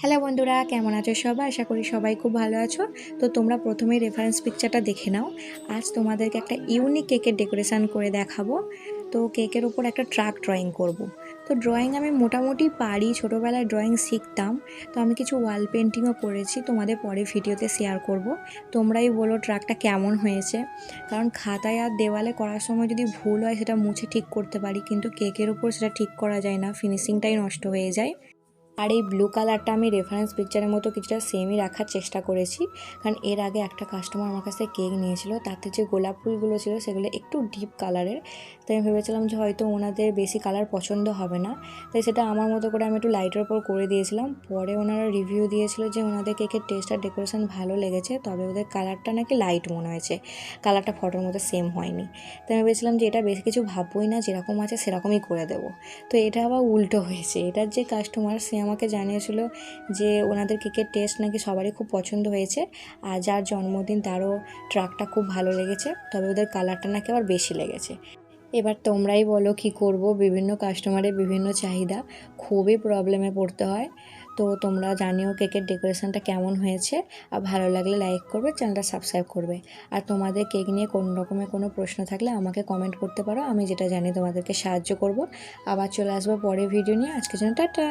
Hello বন্ধুরা, কেমন আছো সবাই? আশা করি সবাই খুব ভালো আছো। তো তোমরা প্রথমেই রেফারেন্স পিকচারটা দেখে নাও। আজ তোমাদেরকে একটা ইউনিক কেকের ডেকোরেশন করে দেখাবো। তো কেকের ওপর একটা ট্রাক ড্রয়িং করব। তো ড্রয়িং আমি মোটামুটি পারি, ছোটোবেলায় ড্রয়িং শিখতাম। তো আমি কিছু ওয়াল পেন্টিংও করেছি, তোমাদের পরে ভিডিওতে শেয়ার করব। তোমরাই বলো ট্রাকটা কেমন হয়েছে। কারণ খাতায় আর দেওয়ালে করার সময় যদি ভুল হয় সেটা মুছে ঠিক করতে পারি, কিন্তু কেকের ওপর সেটা ঠিক করা যায় না, ফিনিশিংটাই নষ্ট হয়ে যায়। আর এই ব্লু কালারটা আমি রেফারেন্স পিকচারের মতো কিছুটা সেমই রাখার চেষ্টা করেছি, কারণ এর আগে একটা কাস্টমার আমার কাছ থেকে কেক নিয়েছিল, তাতে যে গোলাপ ফুলগুলো ছিল সেগুলো একটু ডিপ কালারের। তাই আমি ভেবেছিলাম যে হয়তো ওনাদের বেশি কালার পছন্দ হবে না, তাই সেটা আমার মতো করে আমি একটু লাইটের ওপর করে দিয়েছিলাম। পরে ওনারা রিভিউ দিয়েছিল যে ওনাদের কেকের টেস্ট আর ডেকোরেশন ভালো লেগেছে, তবে ওদের কালারটা নাকি লাইট মনে হয়েছে, কালারটা ফটোর মতো সেম হয়নি। তাই আমি ভেবেছিলাম যে এটা বেশি কিছু ভাববই না, যেরকম আছে সেরকমই করে দেবো। তো এটা আবার উল্টো হয়েছে। এটার যে কাস্টমার সে আমাকে জানিয়েছিল যে ওনাদের কেকের টেস্ট নাকি সবারই খুব পছন্দ হয়েছে, আর যার জন্মদিন তারও ট্রাকটা খুব ভালো লেগেছে, তবে ওদের কালারটা নাকি আবার বেশি লেগেছে। এবার তোমরাই বলো কি করব, বিভিন্ন কাস্টমারের বিভিন্ন চাহিদা, খুবই প্রবলেমে পড়তে হয়। তো তোমরা জানিও কেকের ডেকোরেশনটা কেমন হয়েছে, আর ভালো লাগলে লাইক করবে, চ্যানেলটা সাবস্ক্রাইব করবে। আর তোমাদের কেক নিয়ে কোনো রকমের কোনো প্রশ্ন থাকলে আমাকে কমেন্ট করতে পারো, আমি যেটা জানি তোমাদেরকে সাহায্য করব। আবার চলে আসবো পরের ভিডিও নিয়ে। আজকের জন্য টাটা।